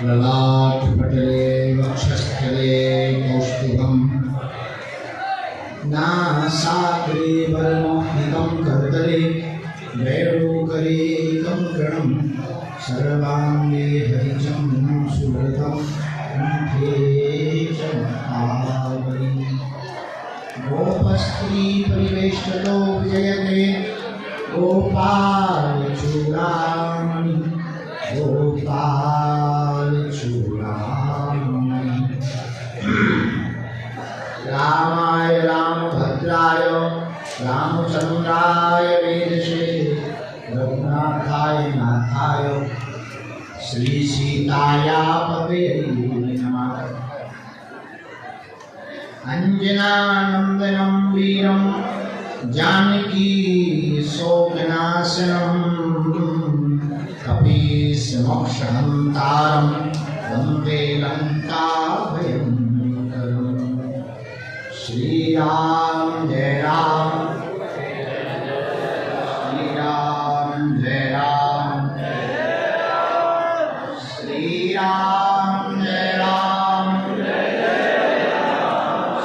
ललाटपटले वक्षस्थले कौस्तुभम् नासाग्रे वरनोन्नितं करतले वैरोकरे कंकणं सर्वांगे हरिचन्दनं सुव्रतं कंठे च महावली गोपस्त्री परिवेष्टतो विजयते गोपालचूडामणि गोपालचूडामणि रामाय रामभद्राय रामचन्द्राय वेदसे रघुनाथाय नाथाय श्री सीताया पवे नमः। अंजनानंदनं वीरं जानकी शोकनाशनं कपीशमोक्षहन्तारं वन्दे लङ्काभयङ्करम्। श्री राम जय राम, श्री राम जय राम, श्री राम जय राम,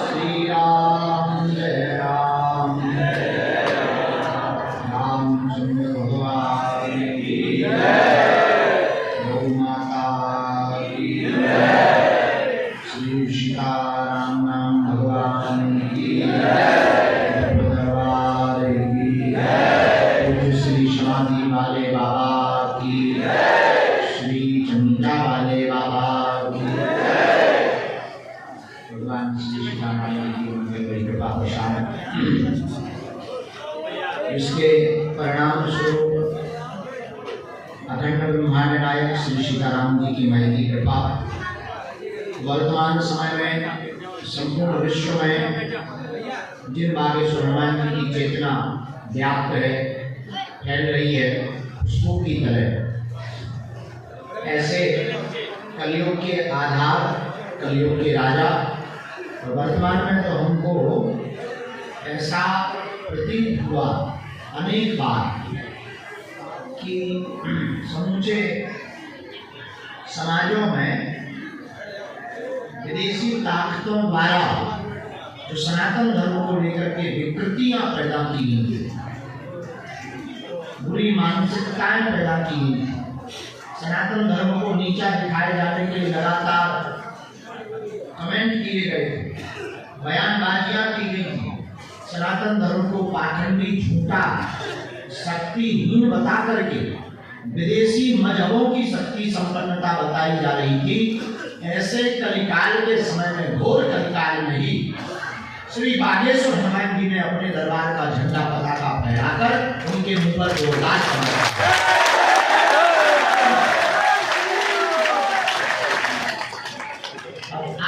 श्री राम जय राम, रामचंद्र भगवान की जय, गौ माता की जय, श्री सीताराम नाम भगवान की जय, दरबार की जय, श्री समाधि वाले बाबा की जय, श्री चंदा वाले बाबा की जय। भगवान श्री सीताराम की उनके बड़ी कृपा प्रसाद इसके परिणाम स्वरूप अखंड ब्रह्मांड नायक श्री सीताराम जी की महती कृपा वर्तमान समय में संपूर्ण विश्व में जिन बागेश्वर हनुमान जी की चेतना व्याप्त है, फैल रही है, खुशबू की तरह, ऐसे कलयुग के आधार, कलयुग के राजा, और वर्तमान में तो हमको ऐसा प्रतीत हुआ अनेक बार कि समूचे समाजों में विदेशी ताकतों द्वारा जो सनातन धर्म को लेकर के विकृतियां पैदा की गई, बुरी मानसिकताएं पैदा की गई, सनातन धर्म को नीचा दिखाए जाने के लिए लगातार कमेंट किए गए, बयानबाजियां की गई थी, सनातन धर्म को पाखंडी, झूठा, शक्तिहीन बता करके विदेशी मजहबों की शक्ति संपन्नता बताई जा रही थी। ऐसे कलिकाल के समय में, घोर कलिकाल में ही श्री बागेश्वर हनुमान जी ने अपने दरबार का झंडा पताका फहराकर उनके मुंह पर जोरदार चमकाया।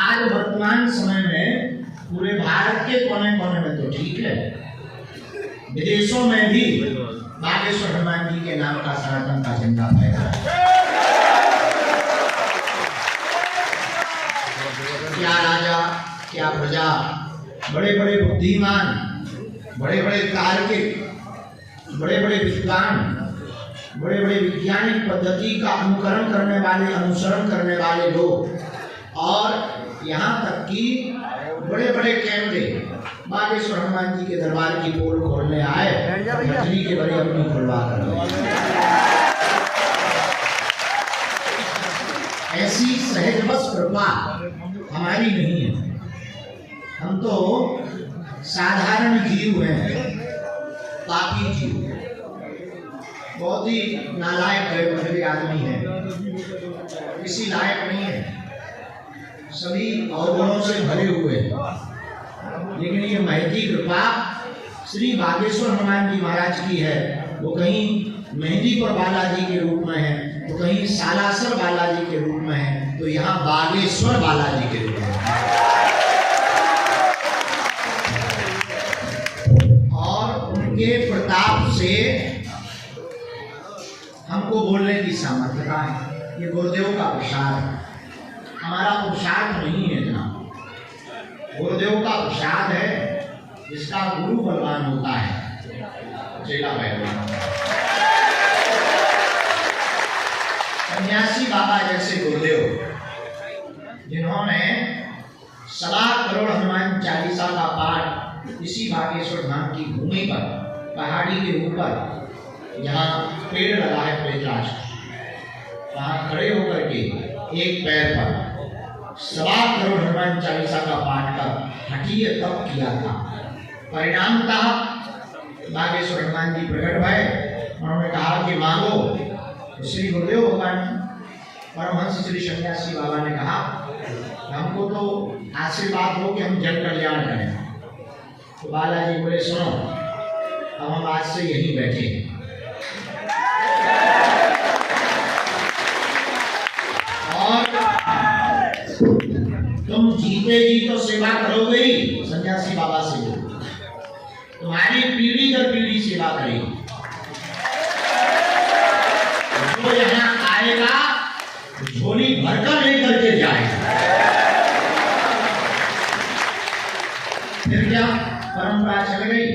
आज वर्तमान समय में पूरे भारत के कोने कोने में तो ठीक है, विदेशों में भी बागेश्वर हनुमान जी के नाम का सनातन का झंडा फहरा है। क्या राजा, क्या प्रजा, बड़े बड़े बुद्धिमान, बड़े बड़े तार्किक, बड़े बड़े विद्वान, बड़े बड़े वैज्ञानिक पद्धति का अनुकरण करने वाले, अनुसरण करने वाले लोग, और यहाँ तक कि बड़े बड़े कैमरे बागेश्वर हनुमान जी के दरबार की पोल खोलने आए, मछली के बड़े अपनी खुलवा कर ऐसी सहज बस कृपा हमारी नहीं है। हम तो साधारण जीव हैं, पापी जीव, बहुत ही नालायक है, भी आदमी है, किसी लायक नहीं है, सभी अवगुणों से भरे हुए हैं। लेकिन ये महती कृपा श्री बागेश्वर हनुमान जी महाराज की है। वो कहीं मेहंदीपुर बालाजी के रूप में है, तो कहीं सालासर बालाजी के रूप में है, तो यहाँ बागेश्वर बालाजी के रूप में है। और उनके प्रताप से हमको बोलने की सामर्थ्यता है। ये गुरुदेव का प्रसाद है, हमारा पुरुषार्थ नहीं है इतना। गुरुदेव का प्रसाद है, जिसका गुरु बलवान होता है, चेला पहलवान। सन्यासी बाबा जैसे गुरुदेव बागेश्वर धाम की भूमि पर पहाड़ी के ऊपर यहाँ पेड़ लगा है प्रेतराज, वहां खड़े होकर के एक पैर पर 1.25 करोड़ हनुमान चालीसा का पाठ कर हठीय तप किया था। परिणामतः बागेश्वर हनुमान जी प्रकट भय, उन्होंने कहा कि मांगो। तो श्री गुरुदेव भगवान परमहंस श्री सन्यासी बाबा ने कहा हमको तो आशीर्वाद हो कि हम जन कल्याण करें। तो बालाजी बोले सुनो, अब हम आज से यहीं बैठे हैं। और तुम जीते जी तो सेवा करोगे ही, सन्यासी बाबा से तुम्हारी पीढ़ी दर पीढ़ी सेवा करेगी। जो यहाँ आएगा झोली भरकर लेकर के जाएगा। फिर क्या परंपरा चल गई,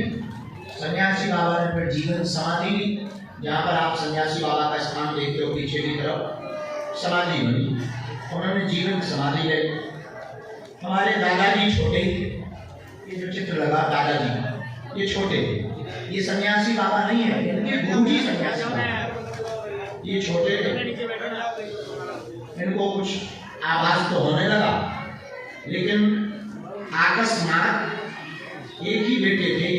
सन्यासी बाबा ने फिर जीवन समाधि ली। जहाँ पर आप सन्यासी बाबा का स्थान देखते हो पीछे की तरफ समाधि बनी, उन्होंने जीवन समाधि ले। हमारे दादाजी छोटे, ये जो चित्र लगा दादाजी ये छोटे, ये सन्यासी बाबा नहीं है, इनके गुरुजी सन्यासी बाबा, ये छोटे थे। इनको कुछ आभास तो होने लगा, लेकिन अकस्मात एक ही बेटे थे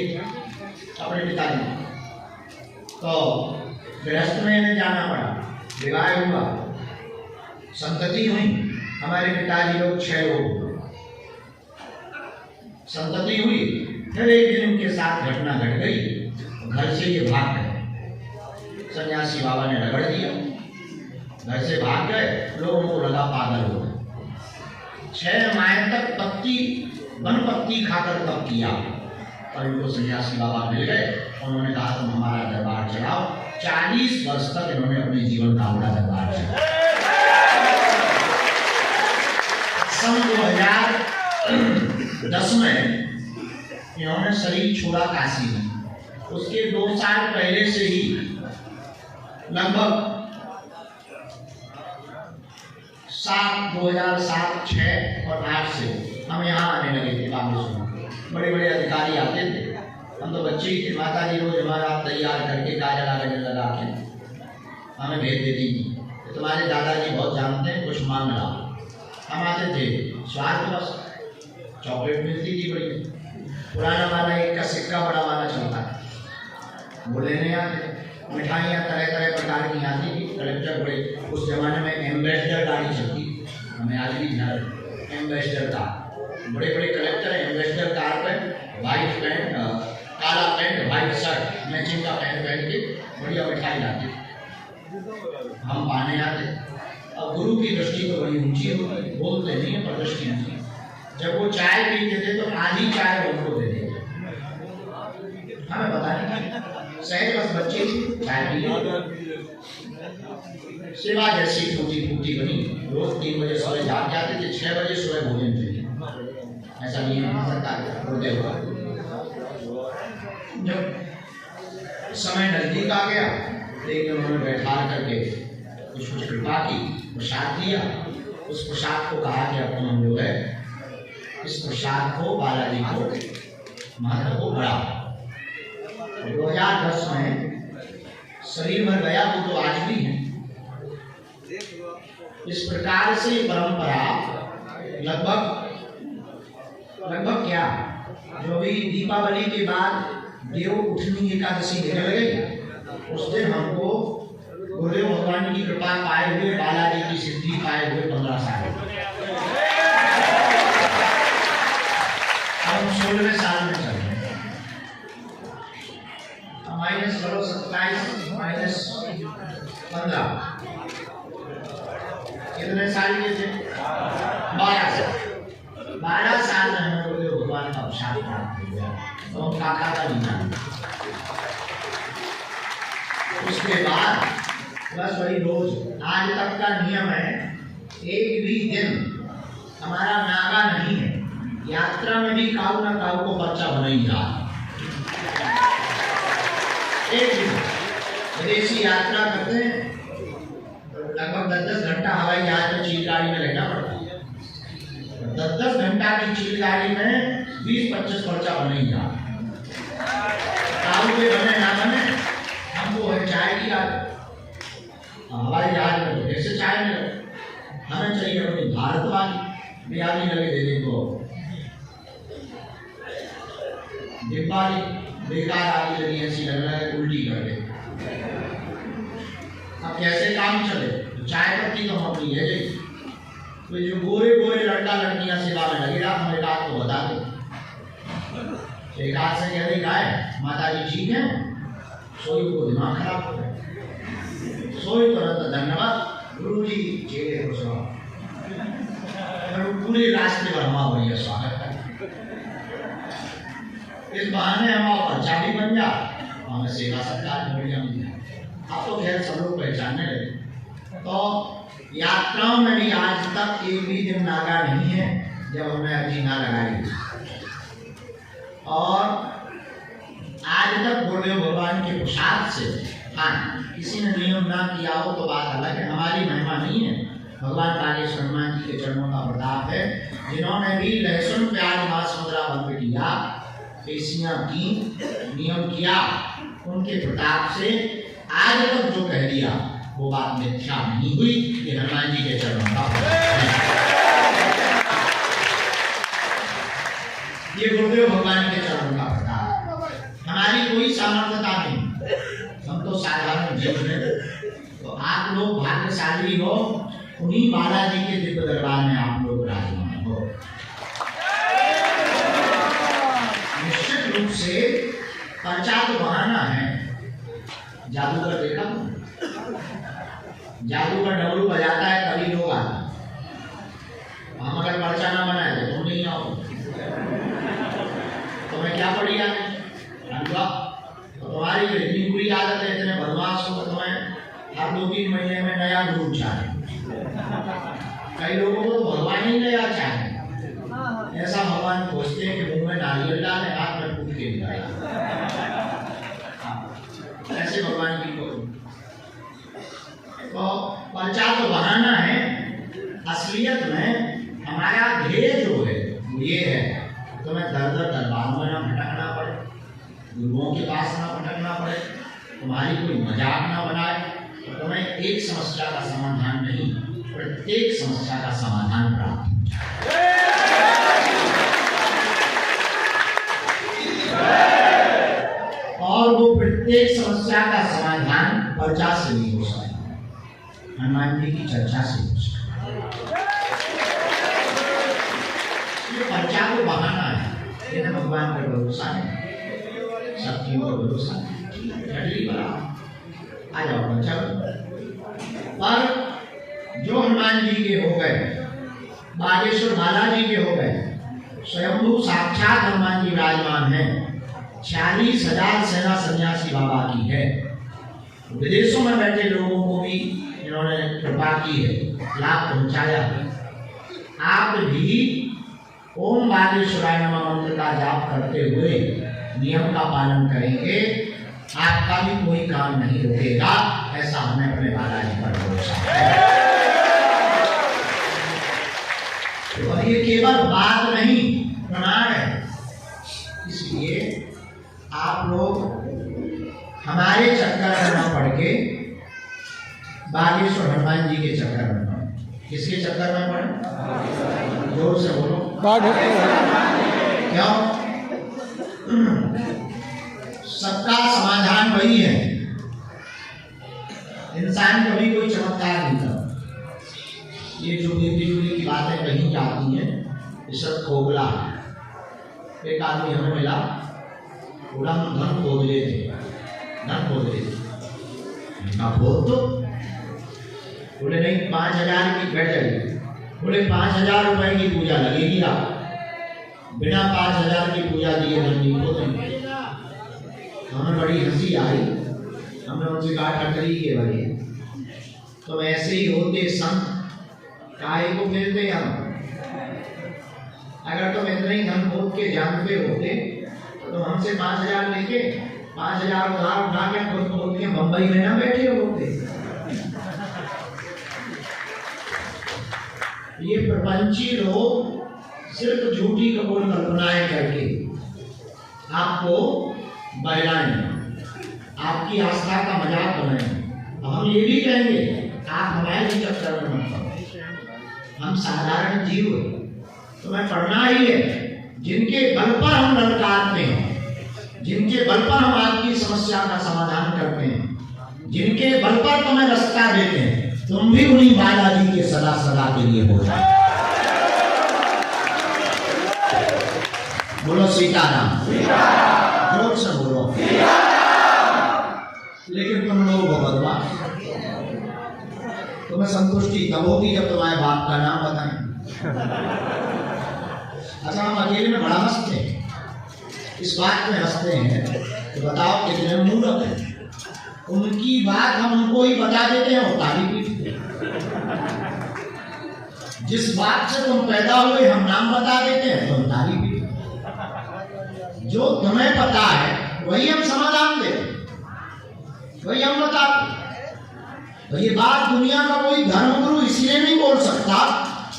अपने पिताजी, तो गृहस्थ में इन्हें जाना पड़ा। विवाह हुआ, संतति हुई, हमारे पिताजी लोग 6 लोग, संतति हुई। फिर एक दिन उनके साथ घटना घट गई, घर से ये भाग गए। सन्यासी बाबा ने रगड़ दिया, घर से भाग गए। लोगों को लगा पागल हो गए। 6 माह तक वन पत्ती खाकर तप किया, और इनको सन्यासी बाबा मिल गए। उन्होंने कहा तुम हमारा दरबार चलाओ। 40 वर्ष तक इन्होंने अपने जीवन का बड़ा दरबार चलाया। सन 2010 में इन्होंने शरीर छोड़ा काशी में। उसके 2 साल पहले से ही लगभग 2007, 6 और 8 से हम यहाँ आने लगे थे। बागेश्वर बड़े बड़े अधिकारी आते थे, हम तो बच्चे ही थे। माता जी रोज हमारा तैयार करके काजल लगा के हमें भेज देती थी। तो तुम्हारे दादाजी बहुत जानते हैं, कुछ मांग रहा। हम आते थे, स्वाद बस चॉकलेट मिलती थी बड़ी, पुराना वाला 1 का सिक्का बड़ा वाला चलता है, वो लेने आते। मिठाइयाँ तरह तरह प्रकार की आती थी। कलेक्टर बड़े, उस जमाने में एम्बेसडर गाड़ी चलती, हमें आज भी ध्यान, एम्बेसडर कार, बड़े बड़े कलेक्टर एम्बेसडर कार पे व्हाइट पैंट, काला पैंट, व्हाइट शर्ट, मैचिंग का पैंट पहन के बढ़िया मिठाई लाते, हम पाने आते। अब गुरु की दृष्टि तो बड़ी ऊंची होती, बोलते नहीं है पर दृष्टि ऊंची। जब वो चाय पीते थे तो आधी चाय उनको दे देते, हमें पता नहीं, सहज बस बच्चे चाय पी सेवा जैसी टूटी फूटी बनी। रोज 3 बजे सुबह जाग जाते थे, 6 बजे सुबह भोजन चाहिए, ऐसा नहीं है सरकार गुरुदेव का। जब समय नजदीक आ गया, लेकिन उन्होंने बैठा करके कुछ कृपा की, प्रसाद दिया। उस प्रसाद को कहा कि अब हम जो है इस प्रसाद को बालाजी को महत्व को बढ़ाओ। 2010 में शरीर भर गया, वो तो आज भी है। इस प्रकार से परंपरा लगभग क्या, जो भी दीपावली के बाद देव उठनी एकादशी निकल गई, उस दिन हमको गुरुदेव भगवान की कृपा पाए हुए, बालाजी की सिद्धि पाए हुए 15 साल, हम 16वें साल में चल रहे हैं। -27 -15 कितने साल के थे? 12 साल में हमें गुरुदेव भगवान का प्रसाद प्राप्त हो गया, तो हम काका का भी नाम। उसके बाद बस वही रोज आज तक का नियम है, एक भी दिन हमारा नागा नहीं है। यात्रा में भी काऊ ना काऊ को पर्चा बना ही रहा। एक दिन विदेशी यात्रा करते हैं, लगभग 10-10 घंटा हवाई जहाज में चील गाड़ी में रहना पड़ता है। 10-10 घंटा की चील गाड़ी में 20-25 पर्चा बना ही रहा। ताऊ के बने ना बने, हमको है चाय की आदत। हमारी जहाज में तो कैसे चाय मिले, हमें चाहिए अपनी भारत वाली भी आगे लगे दे दे तो डिब्बा बेकार आगे लगी, ऐसी लग रहा है उल्टी कर दे। अब कैसे काम चले? तो चाय पत्ती तो हम अपनी है जी, तो जो गोरे गोरे लड़का लड़कियां सेवा में लगेगा, हम एक आध को बता दो। एक आध से कह रही गाय माता जी ठीक है, सोई को दिमाग खराब हो गया, सोई तुरंत धन्यवाद गुरु जी चेहरे को सुना, पूरे रास्ते पर हमारा बढ़िया स्वागत है। इस बहाने हमारा पर्चा भी बन जा, हमें सेवा सत्कार बढ़िया मिल जाए। अब तो खैर सब लोग पहचानने लगे। तो यात्राओं में भी आज तक एक भी दिन नागा नहीं है जब हमने अर्जी ना लगाई, और आज तक गुरुदेव भगवान के प्रसाद से, हाँ किसी ने नियम ना किया हो तो बात अलग है, हमारी महिमा नहीं है, भगवान बागेश्वर हनुमान जी के चरणों का प्रताप है। जिन्होंने भी लहसुन प्याज मांस मुद्रा बंद किया, पेशियां की, नियम किया, उनके प्रताप से आज तक जो कह दिया वो बात मिथ्या नहीं हुई। ये हनुमान जी के चरणों का ये गुरुदेव भगवान के चरणों का प्रताप। हमारी कोई सामर्थ्यता नहीं, हम तो साधारण जीव हैं। तो आप लोग भाग्यशाली हो, उन्हीं बालाजी के दिव्य दरबार में आप लोग विराजमान हो। निश्चित रूप से पर्चा तो बहाना है। जादूगर देखा तुम? जादूगर डमरू बजाता है तभी लोग आते हैं। हम अगर पर्चा ना बनाए तो तुम नहीं आओ, तुम्हें क्या पड़ी आने? तो तुम्हारी इतनी बुरी आदत है, इतने बदमाश हो, तुम्हें हर 2-3 महीने में नया गुरु चाहिए। कई लोगों को तो भगवान ही नया चाहिए। ऐसा भगवान खोजते हैं कि मुंह में नारियल डाले, हाथ में फूट के निकाले। ऐसे भगवान की को तो पर्चा तो बहाना है। असलियत में हमारा ध्येय जो है वो ये है, तुम्हें दर दर दरबारों में ना भटकना पड़े, गुरुओं के पास ना भटकना पड़े, तुम्हारी कोई मजाक ना बनाए, तुम्हें एक समस्या का समाधान नहीं, प्रत्येक समस्या का समाधान प्राप्त हो जाए। और वो प्रत्येक समस्या का समाधान पर्चा से नहीं हो सकता, हनुमान जी की चर्चा से हो सकता। ये पर्चा को बहाना है, ये भगवान पर भरोसा है, शक्तियों पर भरोसा है। आ जाओ पर्चा पर जो हनुमान जी के हो गए, बागेश्वर बालाजी के हो गए, स्वयंभू साक्षात हनुमान जी विराजमान है। 46,000 सेना सन्यासी बाबा की है। विदेशों में बैठे लोगों को भी इन्होंने कृपा की है, लाभ पहुंचाया है। आप भी ओम बागेश्वराय नमः मंत्र का जाप करते हुए नियम का पालन करेंगे, आपका भी कोई काम नहीं रुकेगा, ऐसा हमें अपने बालाजी पर भरोसा है। और ये केवल बात नहीं, प्रमाण है। इसलिए आप लोग हमारे चक्कर में न पड़ के बागेश्वर हनुमान जी के चक्कर में पड़े। किसके चक्कर में पड़े? जोर से बोलो। क्यों? सबका समाधान वही है। इंसान कभी कोई चमत्कार नहीं करता। ये जो बिजली की बातें कहीं जाती हैं, ये सब खोखला है। एक आदमी हमें मिला, बोला हम धन खोद लेते, धन खोद लेते। ना खोद तो बोले नहीं, 5,000 की बैठ जाएगी। बोले 5,000 रुपए की पूजा लगेगी, आप बिना 5,000 की पूजा दिए धन नहीं खोदेंगे। हमें बड़ी हंसी आई। हमने उनसे कहा ठकरी के भाई, तो ऐसे ही होते संत काहे को मिलते हम? अगर तुम इतना ही धन खोद के जानते होते तो हमसे 5,000 लेके 5,000 उधार उठा के खुद खोद के बंबई में ना बैठे होते। ये प्रपंची लोग सिर्फ झूठी कपोल कल्पनाएं करके आपको बहलाएं, आपकी आस्था का मजाक बनाएं। हम ये भी कहेंगे आप हमारे चक्कर में मत पड़ो, हम साधारण जीव हैं, तुम्हें पढ़ना ही है। जिनके बल पर हम ललकारते हैं, जिनके बल पर हम आपकी समस्या का समाधान करते हैं, जिनके बल पर तुम्हें रास्ता देते हैं, तुम भी उन्हीं बालाजी के सदा सदा के लिए हो जाए। बोलो सीताराम, जोर से बोलो। लेकिन तुम लोग बदमाश, तुम्हें संतुष्टि तब होगी जब तुम्हारे बाप का नाम बताएं। अच्छा, हम अकेले में बड़ा हंसते हैं, इस बात में हंसते हैं तो बताओ कितने मूर्ख हैं। उनकी बात हम उनको ही बता देते हैं और ताली पीटते हैं। जिस बात से तुम पैदा हुए हम नाम बता देते हैं, तुम ताली पीटते हैं। जो तुम्हें पता है वही हम समाधान देते हैं, वही हम बताते हैं। तो ये बात दुनिया का कोई धर्मगुरु इसलिए नहीं बोल सकता,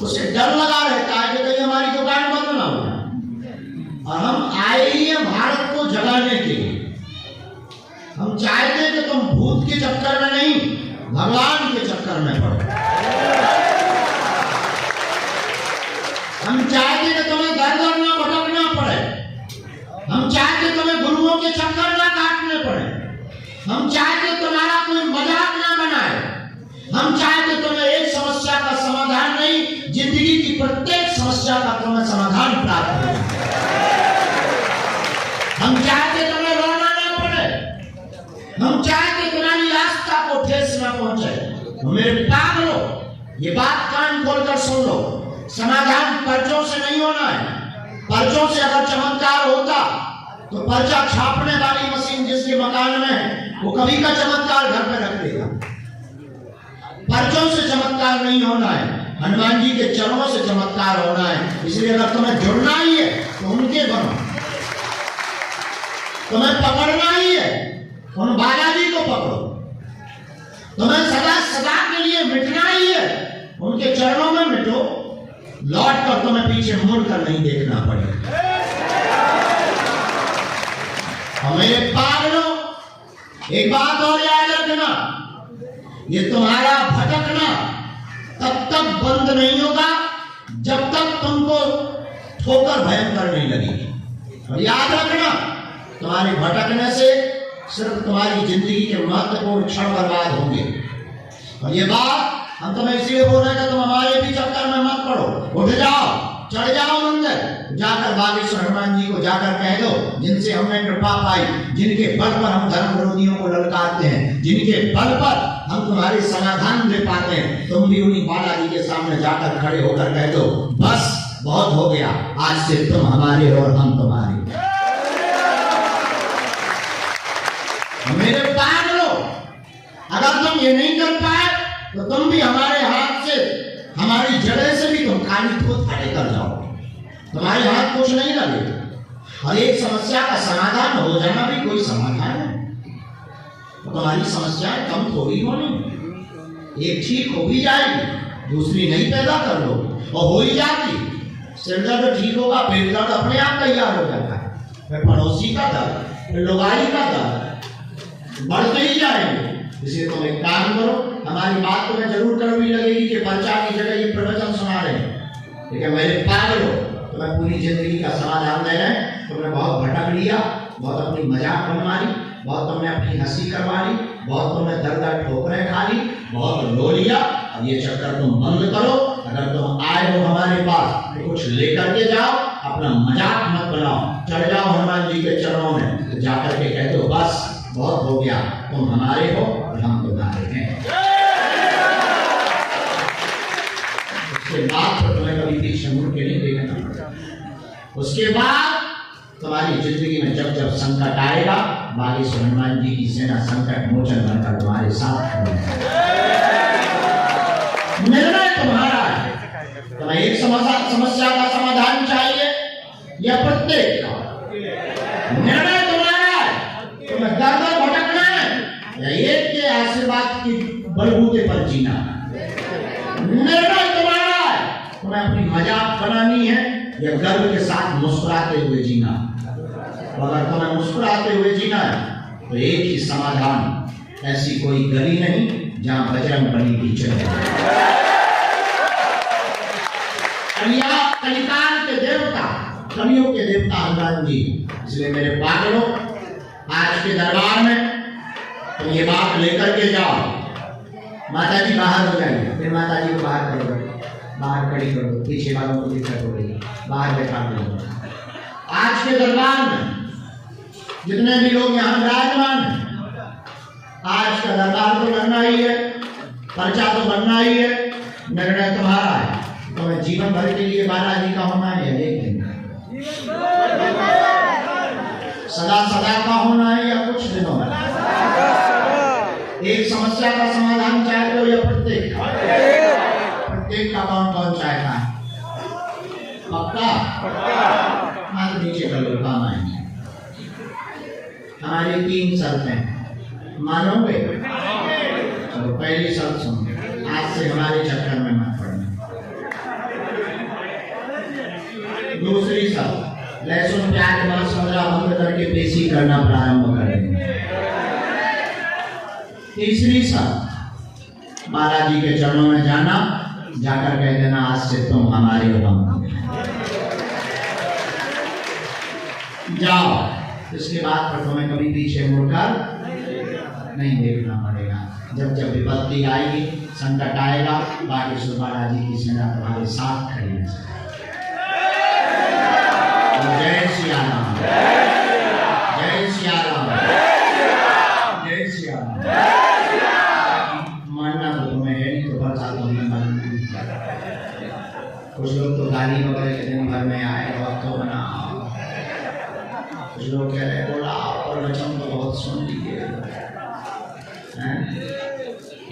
उसे डर लगा रहता है कि कहीं हमारी दुकान बंद ना हो जाए। और हम आए ही हैं भारत को जगाने के लिए। हम चाहते हैं कि तुम भूत के चक्कर में नहीं, भगवान के चक्कर में पड़ो। हम चाहते हैं कि तुम्हें दर दर ना भटकना पड़े। हम चाहते हैं तुम्हें गुरुओं के चक्कर ना काटने पड़े। हम चाहते हैं तुम्हारा कोई मजाक ना बनाए। हम चाहते हैं तुम्हें एक समस्या का समाधान नहीं, जिंदगी की प्रत्येक समस्या का तुम्हें समाधान प्राप्त हो। हम चाहते हैं तुम्हें रोना ना पड़े। हम चाहते हैं तुम्हारी आस्था को ठेस ना पहुंचे। तो मेरे पागलों, ये बात कान खोलकर सुन लो, समाधान पर्चों से नहीं होना है। पर्चों से अगर चमत्कार होता तो पर्चा छापने वाली मशीन जिसके मकान में है वो कभी का चमत्कार घर पे रख देगा। पर्चों से चमत्कार नहीं होना है, हनुमान जी के चरणों से चमत्कार होना है। इसलिए अगर तुम्हें जुड़ना ही है तो उनके बनो, तुम्हें पकड़ना ही है उन बालाजी को पकड़ो, तुम्हें सदा सदा के लिए मिटना ही है उनके चरणों में मिटो। लौट कर तुम्हें पीछे मुड़कर नहीं देखना पड़ेगा। मेरे पागलों, एक बात और याद रखना, ये तुम्हारा भटकना तब तक बंद नहीं होगा जब तक तुमको ठोकर भयंकर नहीं लगेगी। और याद रखना, तुम्हारे भटकने से सिर्फ तुम्हारी जिंदगी के महत्वपूर्ण क्षण बर्बाद होंगे। और ये बात हम तुम्हें इसलिए बोल रहे हैं कि तुम हमारे भी चक्कर में मत पड़ो। उठ जाओ, चढ़ जाओ मंदिर, जाकर बागेश्वर हनुमान जी को जाकर कह दो, जिनसे हमने कृपा पाई, जिनके बल पर हम धर्म विरोधियों को ललकारते हैं, जिनके बल पर हम तुम्हारे समाधान दे पाते हैं, तुम भी उन्हीं बालाजी के सामने जाकर खड़े होकर कह दो, बस बहुत हो गया, आज से तुम हमारे और हम तुम्हारे। मेरे पागलों, अगर तुम ये नहीं कर पाए तो तुम भी हमारे हाथ से, हमारी जड़े से भी तुम खाली खुद खड़े कर जाओ, तुम्हारे हाथ कुछ नहीं लगेगा। और एक समस्या का समाधान हो जाना भी कोई समाधान है। तो तुम्हारी समस्याएं कम थोड़ी होनी, एक ठीक हो भी जाएगी, दूसरी नहीं पैदा कर लो, और हो ही जाती। सिर दर्द ठीक होगा, पेट दर्द अपने आप तैयार हो जाता है, फिर पड़ोसी का दर्द, फिर लोगाई का दर्द बढ़ते ही जाएंगे। इसलिए तुम एक काम करो, हमारी बात तुम्हें जरूर कड़वी लगेगी कि पर्चा की जगह ये प्रवचन सुना रहे हैं, लेकिन मेरे पागलों, तुम्हें पूरी जिंदगी का समाधान दे रहे हैं। तुमने बहुत भटक लिया, बहुत अपनी मजाक बनवा ली, बहुत तुमने अपनी हंसी करवा ली, बहुत तुमने दर दर ठोकरें खा ली, बहुत लो लिया। अब ये चक्कर तुम बंद करो। अगर तुम आए हो हमारे पास तो कुछ लेकर के जाओ, अपना मजाक मत बनाओ। चढ़ जाओ हनुमान जी के चरणों में, तो जाकर के कह दो, बस बहुत हो गया, तुम हमारे हो और हम तुम्हारे हैं। उसके बाद तो तुम्हें कभी पीछे मुड़ के नहीं देखना। उसके बाद तुम्हारी जिंदगी में जब जब संकट आएगा, बागेश्वर हनुमान जी की सेना संकट मोचन बनकर तुम्हारे साथ निर्णय तुम्हारा है। तुम्हें एक समस्या का समाधान चाहिए या प्रत्येक का निर्णय तुम्हारा है। तुम्हें दर दर भटकना है या एक के आशीर्वाद की बलबूते पर जीना, निर्णय तुम्हारा है। तुम्हें अपनी मजाक बनानी है या गर्व के साथ मुस्कुराते हुए जीना, अगर तुम्हें मुस्कुराते हुए जीना है तो एक ही समाधान, ऐसी कोई गली नहीं जहां बजरंग बली भी चले। कलिकाल के देवता, कलियों के देवता हनुमान जी। इसलिए मेरे पागलों, आज के दरबार में तुम ये बात लेकर के जाओ, माता जी बाहर हो जाएगी, फिर माता जी को बाहर करो, बाहर खड़ी करो, पीछे वालों को दिक्कत हो रही, बाहर बैठा दो। आज के दरबार में जितने भी लोग यहाँ विराजमान हैं, आज का दरबार तो बनना ही है, पर्चा तो बनना ही है, निर्णय तुम्हारा है। तुम्हें जीवन भर के लिए बालाजी का होना है या एक दिन, सदा सदा का होना है या कुछ दिनों में? एक समस्या का समाधान चाहते हो या प्रत्येक का? कौन कौन चाहता है? पक्का? हाथ नीचे कर लो, काम आएंगे। हमारी 3 शर्तें, मानोगे? चलो पहली शर्त सुनो, आज से हमारे चक्कर में मत पड़ना। दूसरी शर्त, लहसुन प्याज मांस वगैरह बंद करके पेशी करना प्रारंभ करेंगे। तीसरी शर्त, बालाजी के चरणों में जाना, जाकर कह देना आज से तुम हमारे हो, हम जाओ। इसके बाद पर तुम्हें कभी पीछे मुड़कर नहीं देखना पड़ेगा। जब जब विपत्ति आएगी, संकट आएगा, बाकी सो बालाजी की सेना तुम्हारे साथ खड़ी है। जय सिया राम, जय सिया राम, जय सिया राम। मानना तो तुम्हें है नहीं, तो बरसा तुमने मालूम। कुछ लोग तो गाली वगैरह के दिन भर में आए और तो बना, कुछ लोग कह रहे बोला और वचन तो बहुत सुन लिए,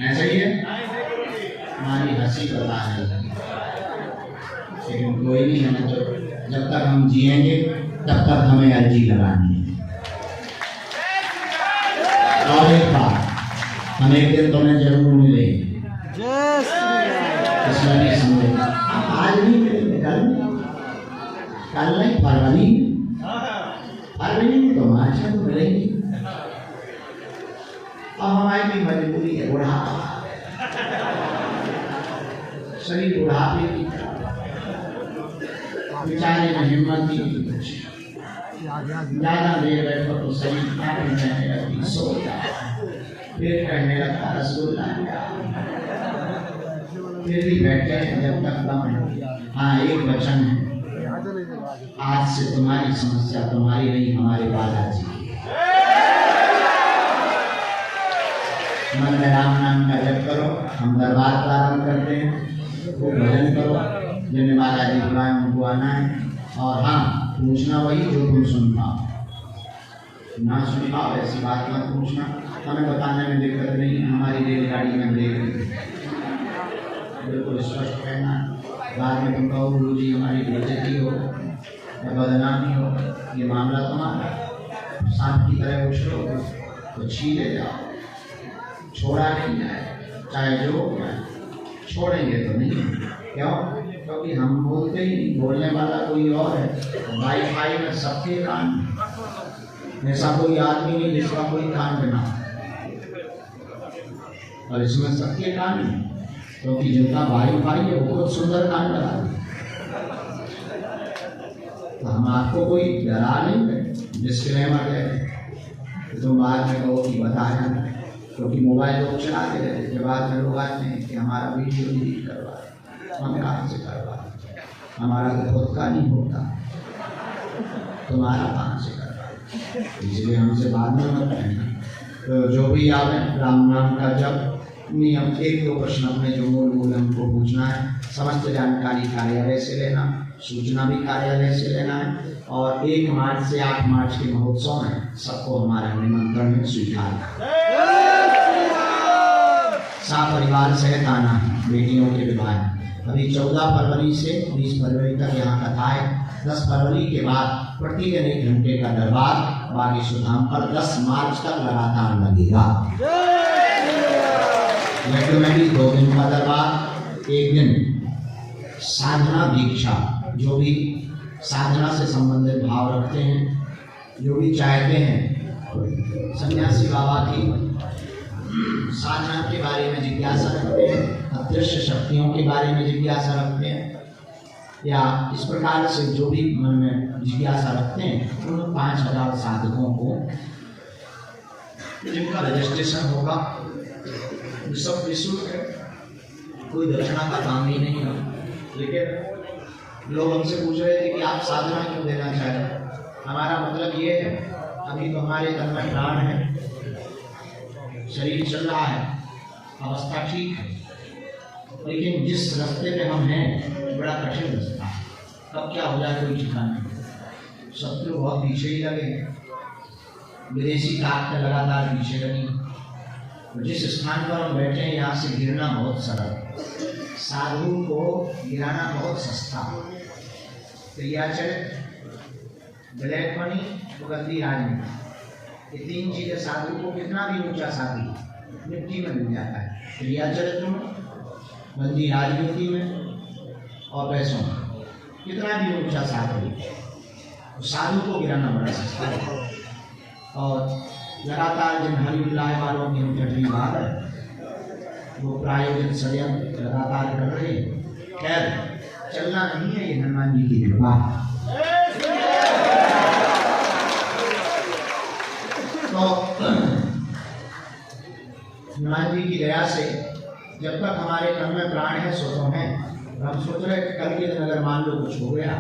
ऐसा ही है। हमारी हंसी बता है, लेकिन कोई नहीं, हमें तो जब तक हम जिएंगे तब तक हमें अर्जी लगानी है। और एक बात, हम एक दिन तुम्हें जरूर मिलेंगे, इसमें नहीं समझे। आज नहीं मिलेंगे, कल नहीं, फरवरी में तो मार्च में तो मिलेंगे। अब हमारी भी मजबूरी है, बुढ़ापा, शरीर बुढ़ापे की बेचारे में हिम्मत नहीं, ज्यादा देर बैठो तो शरीर कहने लगती, सो जाओ, फिर कहने लगता रसगुल्ला, फिर भी बैठे जब तक दम। हाँ, एक वचन है, आज से तुम्हारी समस्या तुम्हारी नहीं, हमारे बालाजी की। मन में राम नाम का जप करो, हम दरबार प्रारंभ करते हैं, वो भजन करो, जिन्हें बालाजी बुलाए उनको आना है। और हाँ, पूछना वही जो तुम सुन पाओ, ना सुन पाओ ऐसी बात मत पूछना। हमें बताने में दिक्कत नहीं है, हमारी रेलगाड़ी में देख रही, बिल्कुल स्पष्ट कहना। बाद में तुम कहो गुरु जी हमारी बेइज्जती हो या बदनामी हो, ये मामला तुम्हारा। सांप की तरह उछ लो तो छीले जाओ, छोड़ा नहीं जाए, चाहे जो हो जाए, छोड़ेंगे तो नहीं। क्यों? क्योंकि हम बोलते ही नहीं, बोलने वाला कोई और है। वाईफाई में सबके कान, ऐसा कोई आदमी नहीं जिसका कोई कान बना, और इसमें सबके कान, क्योंकि जिनका वाईफाई है वो बहुत सुंदर कान लगा। तो हम आपको कोई डरा नहीं, डिस्क्लेमर है, तुम बाद में कहो कि बताया, क्योंकि मोबाइल लोग चलाते रहते, के बाद में लोग आते हैं कि हमारा वीडियो डिलीट करवा, हम कहाँ से करवा, हमारा तो खुद का नहीं होता, तुम्हारा कहाँ से करवा, इसलिए हमसे बाद में मत कहना। तो जो भी आवे राम नाम का जब नियम, 1-2 प्रश्न अपने जो मूल हमको पूछना है, समस्त जानकारी कार्यालय से लेना, सूचना भी कार्यालय से लेना है। और 1 मार्च से 8 मार्च के महोत्सव में सबको हमारा निमंत्रण में स्वीकार, परिवार सहित आना है। बेटियों के विवाह अभी 14 फरवरी से 20 फरवरी तक यहाँ कथा है। 10 फरवरी के बाद प्रतिदिन 1 घंटे का दरबार बागेश्वर धाम पर 10 मार्च तक लगातार लगेगा। लड्डू में भी 2 दिन का दरबार, 1 दिन साधना दीक्षा, जो भी साधना से संबंधित भाव रखते हैं जो भी चाहते हैं सन्यासी बाबा की साधना के बारे में जिज्ञासा रखते हैं, अदृश्य शक्तियों के बारे में जिज्ञासा रखते हैं, या इस प्रकार से जो भी मन में जिज्ञासा रखते हैं, उन 5000 साधकों को जिनका रजिस्ट्रेशन होगा सब निःशुल्क है, कोई दक्षिणा का काम ही नहीं है। लेकिन लोग हमसे पूछ रहे थे कि आप साधना क्यों देना चाह रहे हैं? हमारा मतलब ये है, अभी तो हमारे तन में प्राण है, शरीर चल रहा है, अवस्था ठीक है, लेकिन जिस रास्ते पे हम हैं बड़ा कठिन रास्ता है, कब क्या हो जाए कोई ठिकाना नहीं। शत्रु बहुत पीछे ही लगे, विदेशी ताकतें लगातार पीछे लगी। जिस स्थान पर हम बैठे हैं यहाँ से गिरना बहुत सरल, साधु को गिराना बहुत सस्ता। क्रियाचरित, ब्लैक मनी, गंदी राजनीति, ये 3 चीजें साधु को कितना भी ऊंचा साधु मिट्टी में मिल जाता है। क्रियाचरित्र में, गंदी राजनीति में और पैसों में, कितना भी ऊंचा साधु, साधु को गिराना बड़ा सस्ता है। और लगातार जिन हरिलाय वालों की हम चटनी बात है, वो प्रायोजित षड्यंत्र लगातार कर रहे हैं। खैर, चलना नहीं है, ये हनुमान जी की कृपा। तो हनुमान जी की दया से जब तक हमारे तन में प्राण है सो तो है। हम सोच रहे कि कल के दिन अगर मान लो कुछ हो गया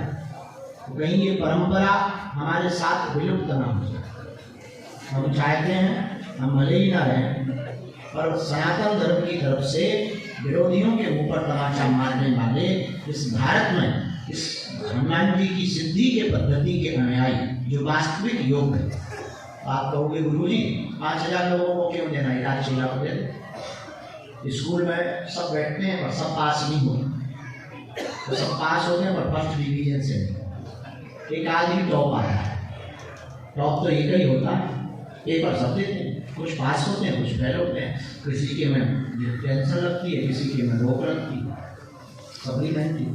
तो कहीं ये परंपरा हमारे साथ विलुप्त ना हो जाए। हम चाहते हैं हम भले ही ना रहें, पर सनातन धर्म की तरफ से विरोधियों के मुंह पर तमाचा मारने वाले इस भारत में इस हनुमान जी की सिद्धि के पद्धति के अनुयायी जो वास्तविक योग है। आप कहोगे गुरुजी 5000 लोगों को क्यों देना, इलाज चिल्ला को दे। स्कूल में सब बैठते हैं पर सब पास नहीं होते, तो सब पास होते हैं पर फर्स्ट डिवीजन से नहीं। एक आदमी टॉप आता है, टॉप तो एक ही होता है, पेपर सब देते हैं, कुछ पास होते हैं कुछ फेल होते हैं, किसी के में टेंशन लगती है, किसी के में रोक लगती है, सप्लीमेंट्री,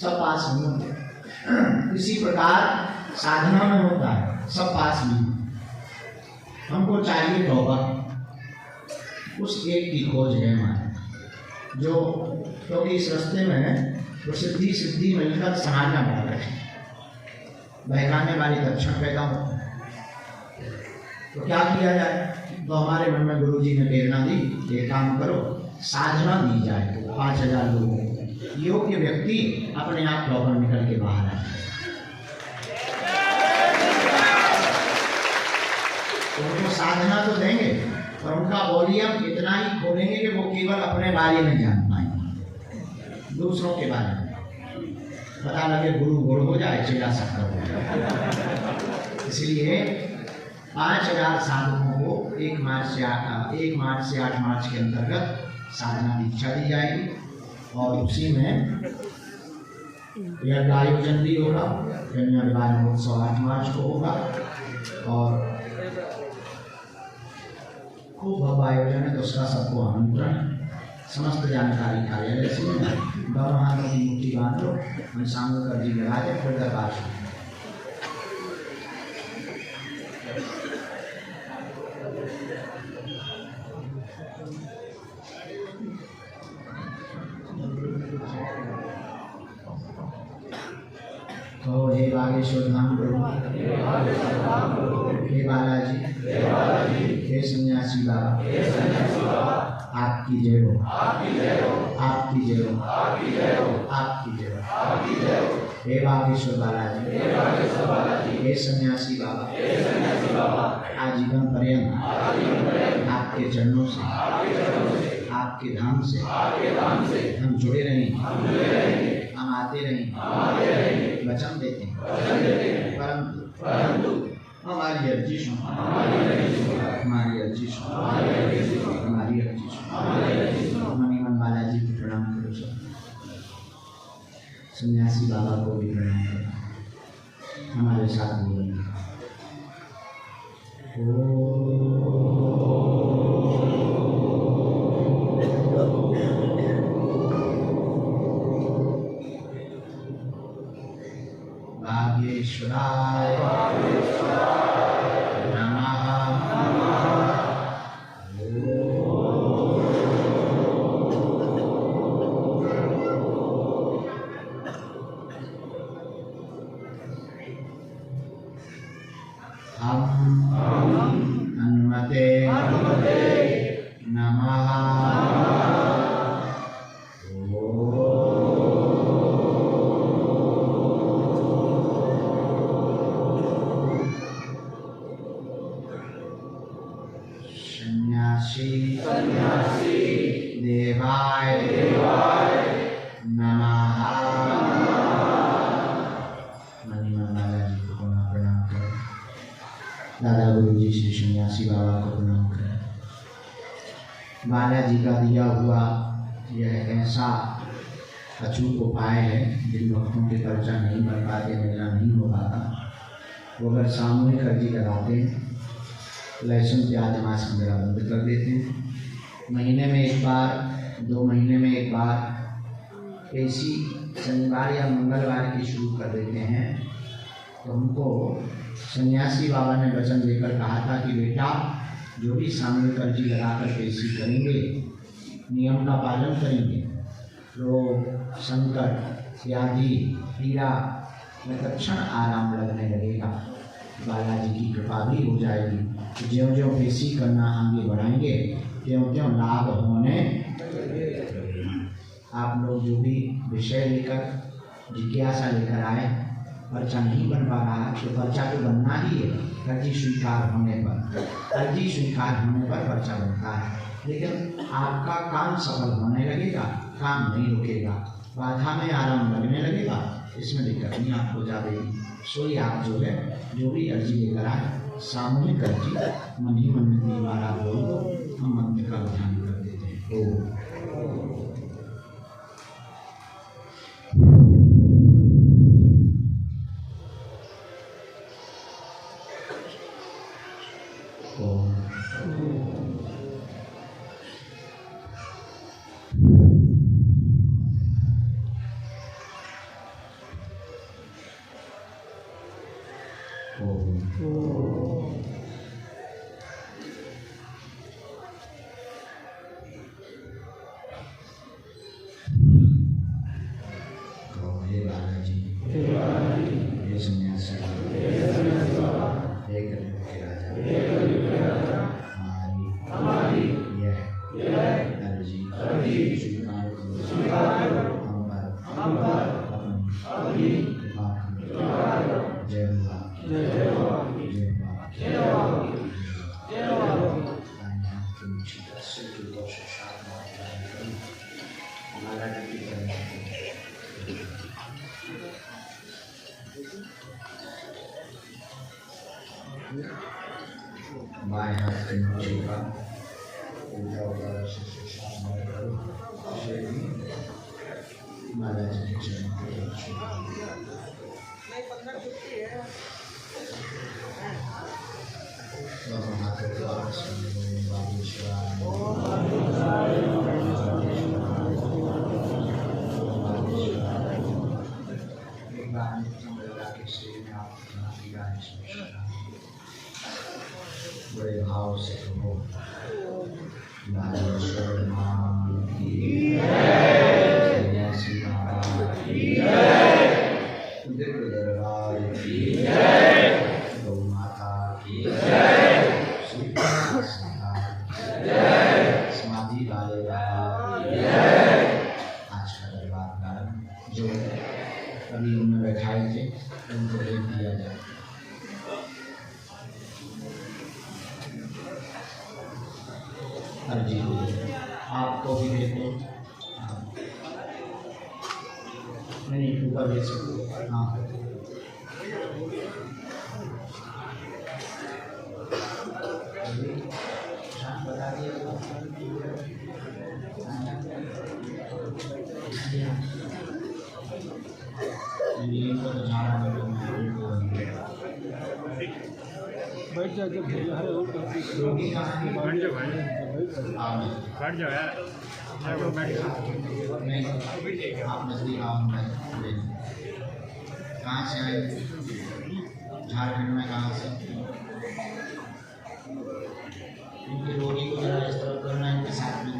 सब पास नहीं होते। इसी प्रकार साधना में होता है, सब पास नहीं। हमको चाहिए तौबा, उस एक की खोज है हमारे, जो क्योंकि इस रास्ते में प्रसिद्धि सिद्धि मिलकर समाना पड़ रहे हैं, बहकाने वाली लक्षण पैदा होते हैं। तो क्या किया जाए? तो हमारे मन में गुरु जी ने प्रेरणा दी, एक काम करो, साधना दी जाए तो 5000 लोगों को, योग्य व्यक्ति अपने आप प्रॉपर निकल के बाहर आए। उनको साधना तो देंगे पर उनका वॉल्यूम इतना ही खोलेंगे कि वो केवल अपने बारे में जान पाएंगे, दूसरों के बारे में पता लगे गुरु गुरु हो जाए, चेला शक्कर हो जाए। इसलिए 5000 साधकों को 1 मार्च से 8 मार्च के अंतर्गत साधना दीक्षा दी जाएगी और उसी में यज्ञ आयोजन भी होगा। कन्या विवाह महोत्सव 8 मार्च को होगा और खूब भव्य आयोजन है, तो उसका सबको आमंत्रण। समस्त जानकारी कार्यालय से दोनों हाथों की मुट्ठी बांध लो, हम सांगकर जी लगा दे, फिर दरबार शुरू। तो हे बागेश्वर धाम प्रभु, हे बालाजी, हे सन्यासी बाबा, आपकी जय हो, आपकी जय हो, आपकी जय हो, आपकी जय हो। हे बागेश्वर बालाजी, हे सन्यासी बाबा, आजीवन पर्यंत आपके चरणों से, आपके धाम से हम जुड़े रहें, हम आते रहें, वचन देते हैं, परंतु हमारी अर्जी सुनो, हमारी अर्जी सुनो। मणिमन बालाजी को प्रणाम करो, सब सन्यासी बाबा को भी प्रणाम करो, हमारे साथ बोलेंगे। बागेश्वराय जी श्री सन्यासी बाबा को प्रणाम करें। बालाजी का दिया हुआ यह ऐसा अचूक उपाय है जिन भक्तों के पर्चा नहीं बन पाते, मेला नहीं हो पाता, वो अगर सामूहिक अर्जी लगाते हैं, लहसुन प्याज मांस वगैरह बंद कर देते हैं, महीने में एक बार 2 महीने में एक बार ऐसी शनिवार या मंगलवार की शुरू कर देते हैं, तो उनको सन्यासी बाबा ने वचन देकर कहा था कि बेटा जो भी सामूहिक अर्जी लगाकर पेशी करेंगे, नियम का पालन करेंगे, रोग संकट व्याधि पीड़ा में तत्क्षण आराम लगने लगेगा, बालाजी की कृपा भी हो जाएगी। तो ज्यों ज्यों पेशी करना आगे बढ़ाएंगे त्यों त्यों लाभ होने। आप लोग जो भी विषय लेकर जिज्ञासा लेकर आए, पर्चा नहीं बन पा रहा, तो पर्चा तो बनना ही है अर्जी स्वीकार होने पर। अर्जी स्वीकार होने पर पर्चा बनता है, लेकिन आपका काम सफल होने लगेगा, काम नहीं रुकेगा, बाधा में आराम लगने लगेगा, इसमें दिक्कत नहीं आपको जाएगी। सोई आप जो है जो भी अर्जी लेकर आए, सामूहिक अर्जी मन ही मन में 3 बार आप बोल दो, हम मंत्र का ध्यान कर देते हैं। ओम बाएं हाथ से नीचे का उल्टा उल्टा महाराज के चरण दोनों हाथों को आपस में बड़े भाव से कहो नारायण नाम की सन्यासी बाबा की दिव्य दरबार की गौ माता की समाधि वाले बाबा आज का दरबार प्रारंभ जो अभी उनमें बैठाए थे उनको देख दिया जाए। अर्जी आपको भी देखो, नहीं ऊपर देख सकते। हाँ बता दिया बैठ जाओ, जब रोगी बैठ जाओ बैठ जाओ यार, नहीं आप नजदीक आओ। कहाँ से आए? झारखंड में। कहाँ से? इनके रोगी को जरा इस तरह करना, इनके साथ में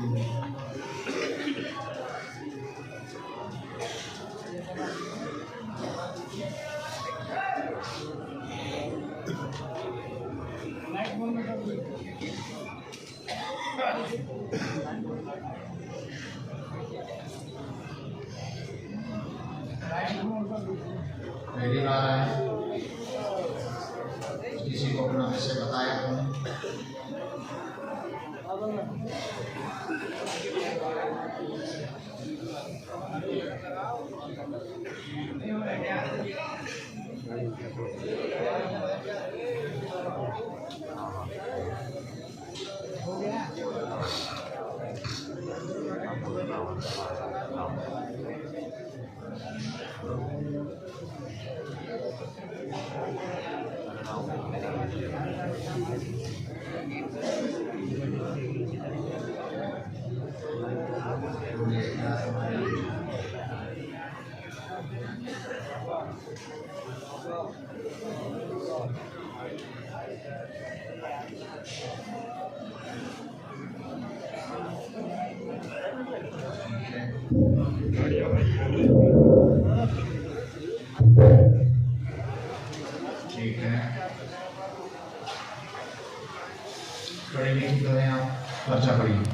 पहली बार आए, किसी को अपना विषय बताया हो गया। ठीक है, पढ़ेंगे आप पर्चा पढ़िए।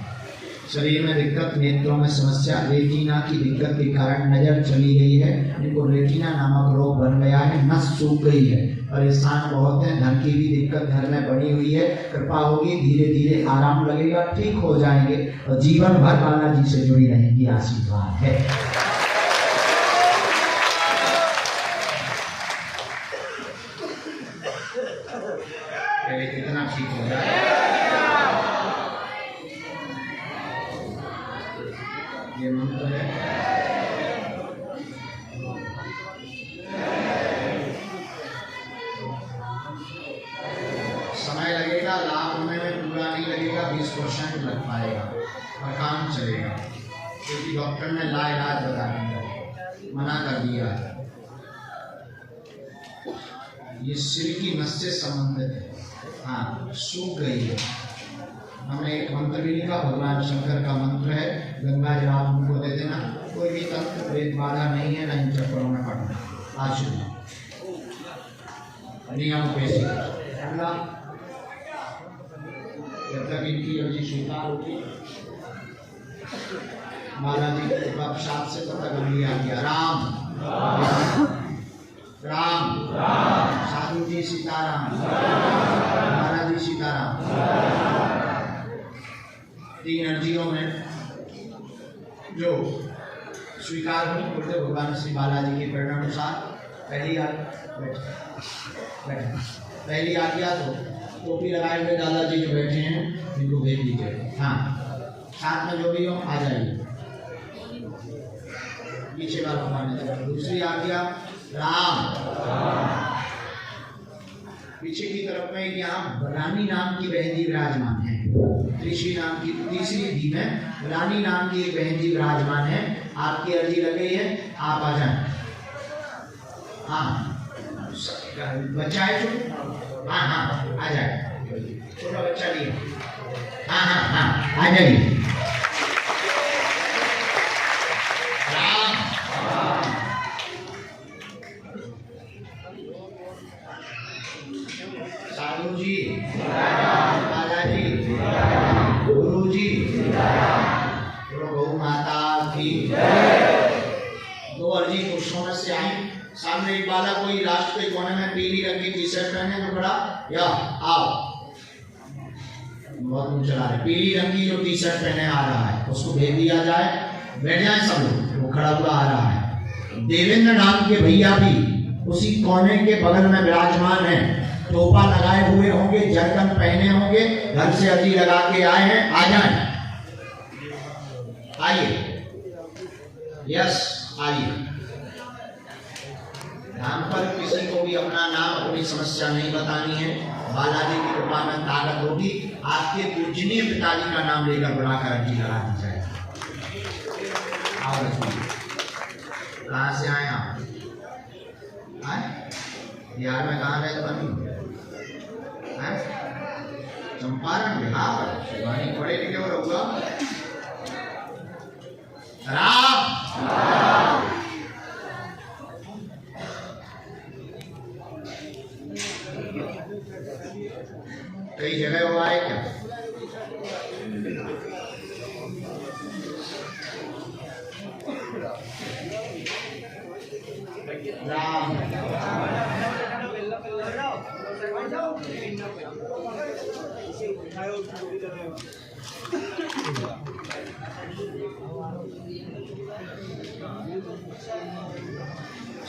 शरीर में दिक्कत, नेत्रों में समस्या, रेटिना की दिक्कत के कारण नजर चली गई है, इनको रेटिना नामक रोग बन गया है, नस सूख गई है, परेशान बहुत है, धन की भी दिक्कत घर में बनी हुई है, कृपा होगी, धीरे धीरे आराम लगेगा, ठीक हो जाएंगे और जीवन भर बालाजी से जुड़ी रहेंगी, आशीर्वाद है। कितना ठीक हो जाए, ये मंत्र है। समय लगेगा, लाभ होने में पूरा नहीं लगेगा, 20% लग पाएगा और काम चलेगा, क्योंकि डॉक्टर ने लाइलाज बता दिया, मना कर दिया है। ये सिर की नस से संबंधित है, हाँ सूख गई है। हमने एक मंत्र भी लिखा, भगवान शंकर का मंत्र है, गंगा जल आप उनको दे देना, कोई भी तंत्र प्रेत बाधा नहीं है, ना इन चक्करों में पड़ना, आशीर्वाद नियम पेशी जब तक इनकी अर्जी स्वीकार होगी, बालाजी के साथ से तब तक अभी आ गया। राम राम राम, साधु जी सीताराम, बालाजी सीताराम। तीन अर्जियों में जो स्वीकार हुई, बोलते भगवान श्री बालाजी के प्रेरणानुसार पहली पहली आज्ञा तो टोपी लगाए हुए दादाजी जो बैठे हैं इनको भेज दीजिए, हाँ साथ में जो भी हो आ जाइए, पीछे वाला भगवान। दूसरी आज्ञा राम, पीछे की तरफ में यहाँ रानी नाम की बहन जी विराजमान है, ऋषि नाम की तीसरी दी में रानी नाम की एक बहन जी विराजमान है, आपकी अर्जी लग गई है, आप आ जाए। हाँ बच्चा है जो, हाँ हाँ आ जाए, छोटा बच्चा नहीं है, हाँ हाँ हाँ आ जाइए। साधु जी, बालाजी, गुरु जी, गौ माता की दो अर्जी पुरुषों में से आई। सामने एक बाला कोई लास्ट के कोने में पीली रंग की टी शर्ट पहने जो खड़ा, या आओ बहुत मुंह चला रहे, पीली रंग की जो टी शर्ट पहने आ रहा है उसको भेज दिया जाए, बैठ जाए सब लोग, वो खड़ा हुआ आ रहा है। देवेंद्र नाम के भैया भी उसी कोने के बगल में विराजमान है, टोपा लगाए हुए होंगे, जरकन पहने होंगे, घर से अर्जी लगा के आए हैं, आ जाए, आइए, यस आइए। नाम पर किसी को भी अपना नाम, अपनी समस्या नहीं बतानी है, बालाजी की कृपा में ताकत होगी, आपके पूजनीय पिताजी का नाम लेकर बुलाकर अर्जी लगा दी जाए। कहाँ से आए आप? बिहार में कहाँ रहते बनी? चंपारण बिहार, शिवानी पढ़े लिखे हो रहुआ। राम कई जगह हुआ है क्या? राम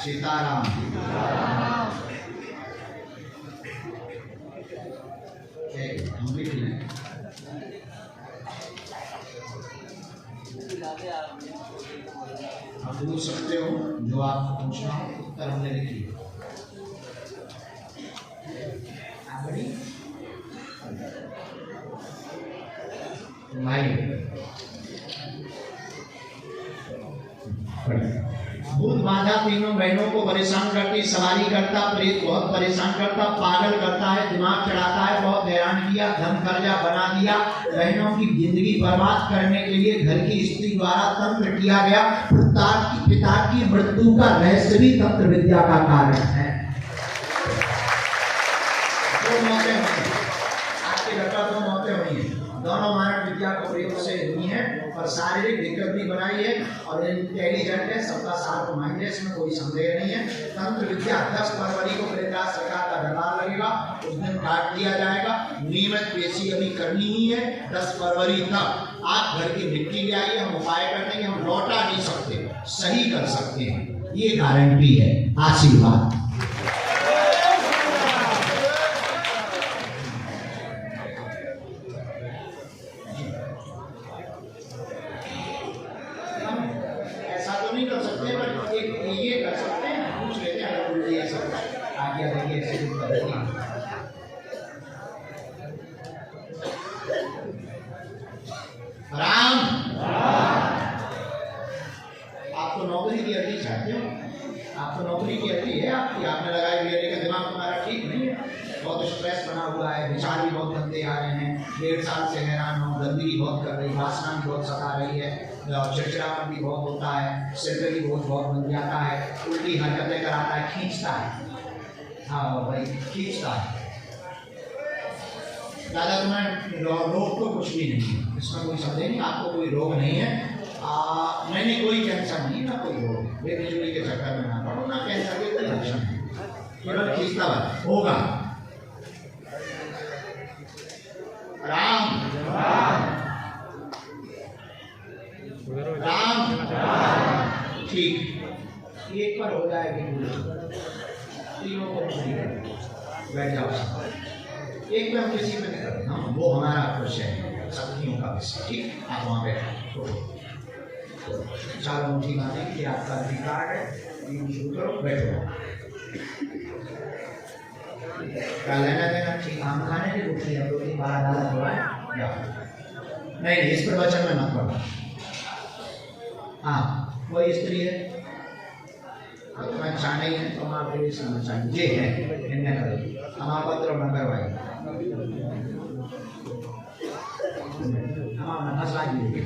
सीताराम। सकते हो, जो आपको पूछना हो उत्तर हमने लिख लिया। भूत बाधा तीनों बहनों को परेशान करती, सवारी करता, प्रेत बहुत परेशान करता, पागल करता है, दिमाग चढ़ाता है, बहुत हैरान किया, धन कर्जा बना दिया, बहनों की जिंदगी बर्बाद करने के लिए घर की स्त्री द्वारा तंत्र किया गया। पिता की मृत्यु का रहस्य भी तंत्र विद्या का कारण है। दो मौतें हुई, आपके घर पर दो मौतें हुई हैं, दोनों मानव विद्या को प्रयोग से हुई है और शारीरिक दिक्कत भी बनाई है और इंटेलिजेंट है, सबका साथ माइंड है, इसमें कोई संदेह नहीं है। तंत्र विद्या 10 फरवरी को पृथ्वीराज सरकार का दरबार लगेगा, उस दिन काट दिया जाएगा। नियमित पेशी अभी करनी ही है 10 फरवरी तक। आप घर की मिट्टी ले आइए, हम उपाय कर देंगे, हम लौटा नहीं सकते, सही कर सकते हैं, ये गारंटी है। आशीर्वाद। नहीं कर सकते, पर एक ये कर सकते हैं, पूछ लेते हैं अगर ये सब आज्ञा देंगे ऐसे कुछ करेंगे। राम, आप तो नौकरी की अर्जी चाहते हो, आप तो नौकरी की अर्जी है आपकी, आपने लगाई हुई है, दिमाग तुम्हारा ठीक नहीं है, बहुत स्ट्रेस बना हुआ है, विचार भी बहुत गंदे आ रहे हैं, 1.5 साल से हैरान हो, गंदगी बहुत कर रही, वासना भी बहुत सता रही है, चिड़चिड़ापन भी बहुत होता है, सिर पे भी बहुत बन जाता है, उल्टी हरकतें कराता है, खींचता है। हाँ भाई, खींचता है। दादा तुम्हें रोग तो कुछ भी नहीं है, इसमें कोई संदेह नहीं, आपको कोई रोग नहीं है, मैंने कोई कैंसर नहीं, ना कोई रोग, बेबिजुली के चक्कर में ना पड़ो, ना कैंसर के कोई लक्षण नहीं, केवल खींचता होगा। राम राम, ठीक, एक पर हो जाएगी, तीनों को बैठ जाओ, एक में हम किसी में नहीं करते, हम वो हमारा खुश है, शक्तियों का विषय, ठीक, आप वहाँ बैठो, चारों मुट्ठी मारने के लिए आपका अधिकार है, शुरू करो, बैठो। क्या लेना देना, ठीक, आम खाने की कुछ नहीं, 2-3 बार डाला हुआ है, नहीं, इस पर वचन में मत पढ़ो। हाँ, वही स्त्री है, अच्छा नहीं है तो हमारे लिए समझ ये है, इन्हें करो, हमारा पत्र न करवाइए, हमारा फंसा दीजिए,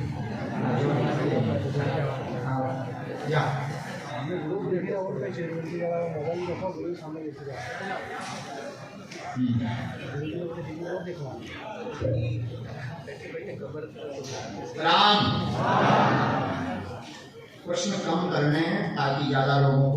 या राम, प्रश्न कम करने हैं ताकि ज्यादा लोगों को